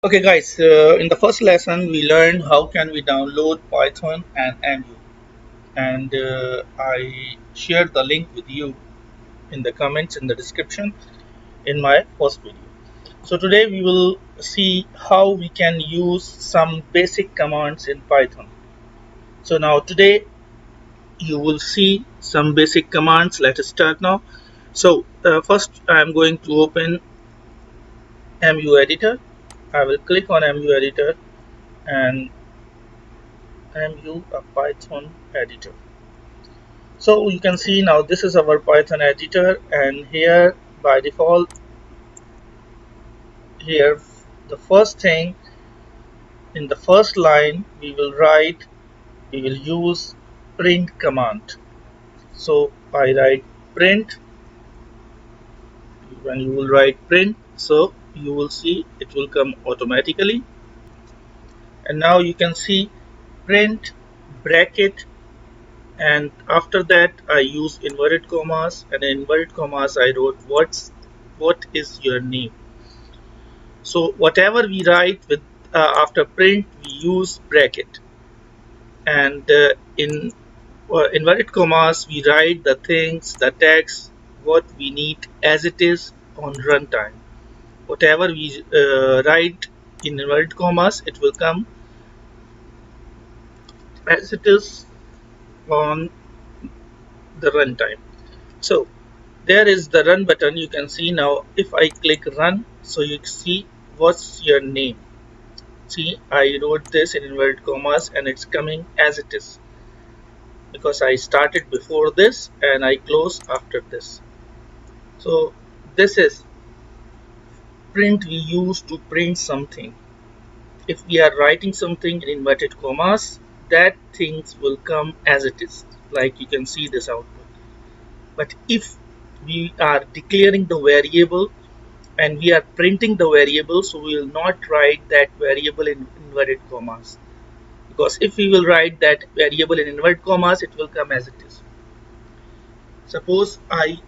Okay guys, in the first lesson we learned how can we download Python and MU, and I shared the link with you in the comments in the description in my first video. So today we will see how we can use some basic commands in Python. So now today you will see some basic commands. Let us start now. So first I am going to open MU editor. I will click on MU editor and MU a Python editor. So you can see now this is our Python editor, and here by default, here the first thing in the first line we will use print command. So I write print. When you will write print, so you will see it will come automatically. And now you can see print bracket, and after that I use inverted commas, and in inverted commas I wrote what is your name. So whatever we write with after print we use bracket, and in inverted commas we write the things, the text what we need as it is on runtime. Whatever we write in inverted commas, it will come as it is on the runtime. So there is the run button. You can see now if I click run, so you see what's your name. See, I wrote this in inverted commas and it's coming as it is because I started before this and I close after this. So this is print we use to print something. If we are writing something in inverted commas, that things will come as it is, like you can see this output. But if we are declaring the variable and we are printing the variable, so we will not write that variable in inverted commas, because if we will write that variable in inverted commas, it will come as it is. Suppose I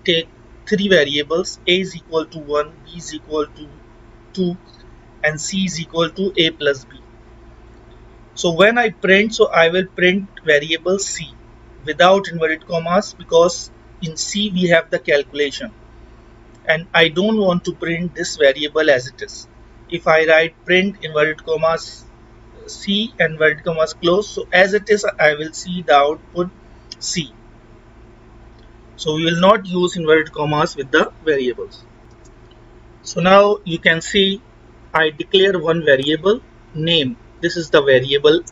take three variables: a is equal to 1, b is equal to 2, and c is equal to a plus b. So when I print, so I will print variable c without inverted commas, because in c we have the calculation and I don't want to print this variable as it is. If I write print inverted commas c inverted commas close, so as it is I will see the output c. So we will not use inverted commas with the variables. So now you can see I declare one variable name. This is the variable.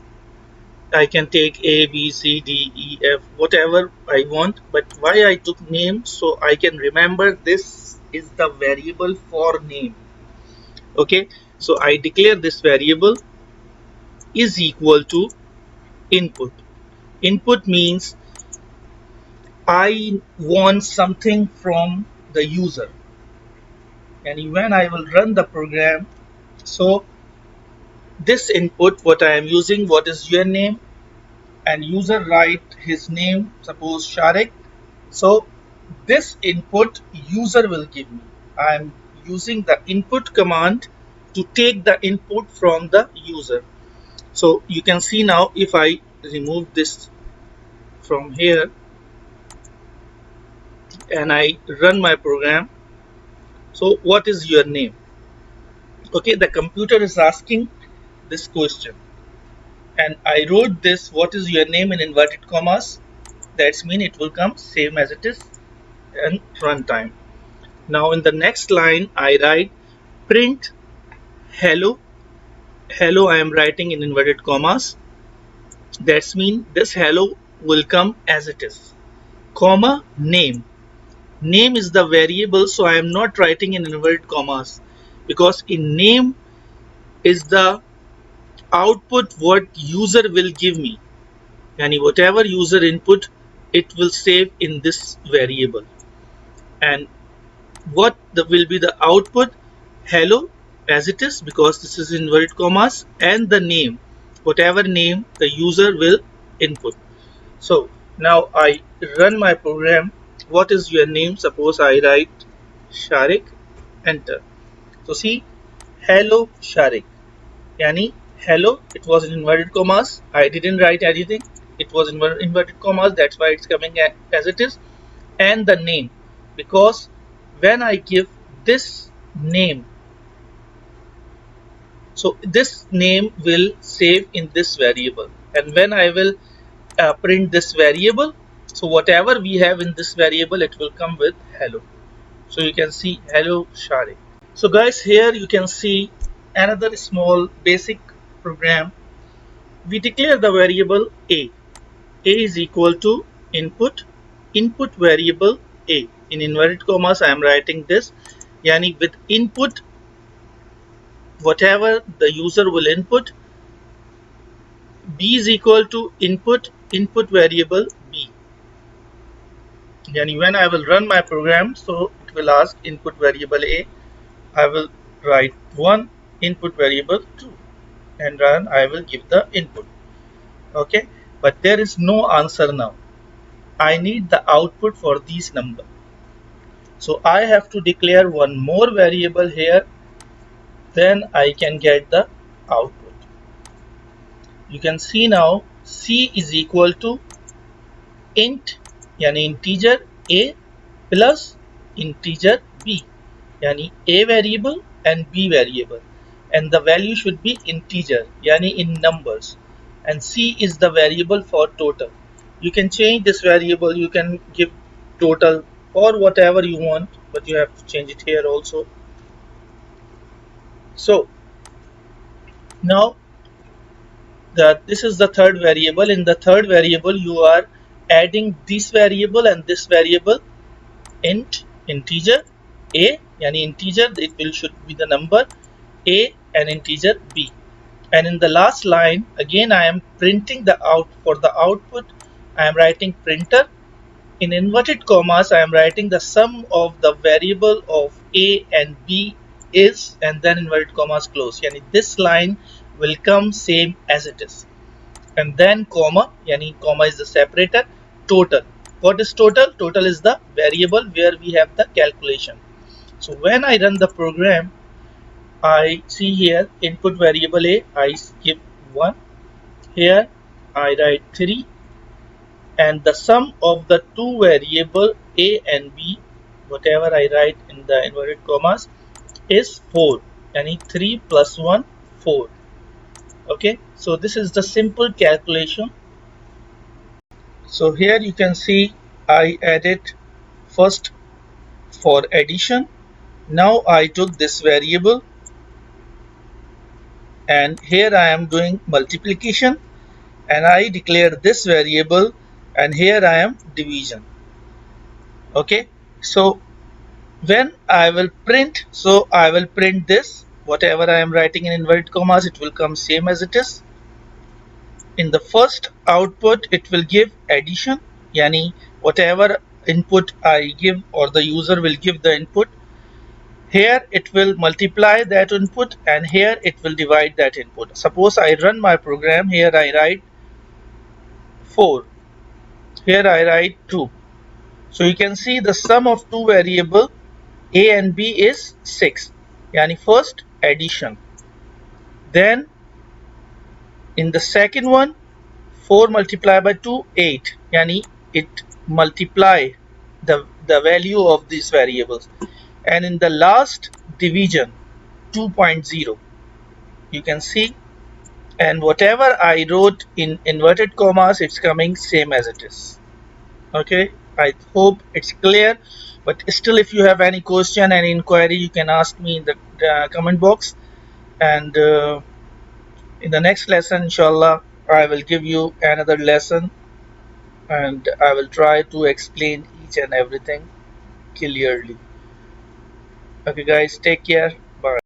I can take a b c d e f whatever I want, but why I took name, so I can remember this is the variable for name. Okay, so I declare this variable is equal to input. Input means I want something from the user, and when I will run the program, so this input what I am using, what is your name, and user write his name, suppose Sharik. So this input user will give me. I am using the input command to take the input from the user. So you can see now if I remove this from here and I run my program, so what is your name? Okay, the computer is asking this question, and I wrote this what is your name in inverted commas. That's mean it will come same as it is in runtime. Now in the next line I write print hello. Hello I am writing in inverted commas. That's mean this hello will come as it is, comma name. Name is the variable, so I am not writing in inverted commas, because in name is the output what user will give me, and whatever user input it will save in this variable. And what will be the output? Hello as it is, because this is inverted commas, and the name, whatever name the user will input. So now I run my program. What is your name? Suppose I write Sharik, enter. So see, hello Sharik. Yani hello, it was in inverted commas. I didn't write anything. It was in inverted commas. That's why it's coming as it is. And the name, because when I give this name, so this name will save in this variable, and when I will print this variable, so whatever we have in this variable, it will come with hello. So you can see hello Shari. So guys, here you can see another small basic program. We declare the variable a is equal to input variable a. In inverted commas I am writing this, yani with input whatever the user will input, b is equal to input variable b. Yani when I will run my program, so it will ask input variable a, I will write 1, input variable 2, and run, I will give the input. Okay, but there is no answer now. I need the output for these number. So I have to declare one more variable here, then I can get the output. You can see now c is equal to int, yani integer a plus integer b, yani a variable and b variable, and the value should be integer, yani in numbers, and c is the variable for total. You can change this variable, you can give total or whatever you want, but you have to change it here also. So now this is the third variable. In the third variable you are adding this variable and this variable, integer a, yani integer, it will should be the number a, and integer b. And in the last line again I am printing the out. For the output I am writing printer. In inverted commas I am writing the sum of the variable of a and b is, and then inverted commas close, yani this line will come same as it is. And then comma, yani comma is the separator. Total, what is total? Total is the variable where we have the calculation. So when I run the program, I see here input variable a, I give 1, here I write 3, and the sum of the two variable a and b, whatever I write in the inverted commas, is 4, yani 3 plus 1, 4. Okay, so this is the simple calculation. So here you can see I added first for addition. Now I took this variable and here I am doing multiplication, and I declare this variable, and here I am division. Okay, so when I will print, so I will print this, whatever I am writing in inverted commas, it will come same as it is. In the first output it will give addition, yani whatever input I give or the user will give the input, here it will multiply that input and here it will divide that input. Suppose I run my program, here I write 4, here I write 2. So you can see the sum of two variable a and b is 6, yani first addition. Then in the second one, 4 multiplied by 2, 8, yani it multiply the value of these variables. And in the last division, 2.0, you can see, and whatever I wrote in inverted commas, it's coming same as it is. Okay, I hope it's clear, but still if you have any question, any inquiry, you can ask me in the comment box. And in the next lesson, inshallah, I will give you another lesson, and I will try to explain each and everything clearly. Okay guys, take care. Bye.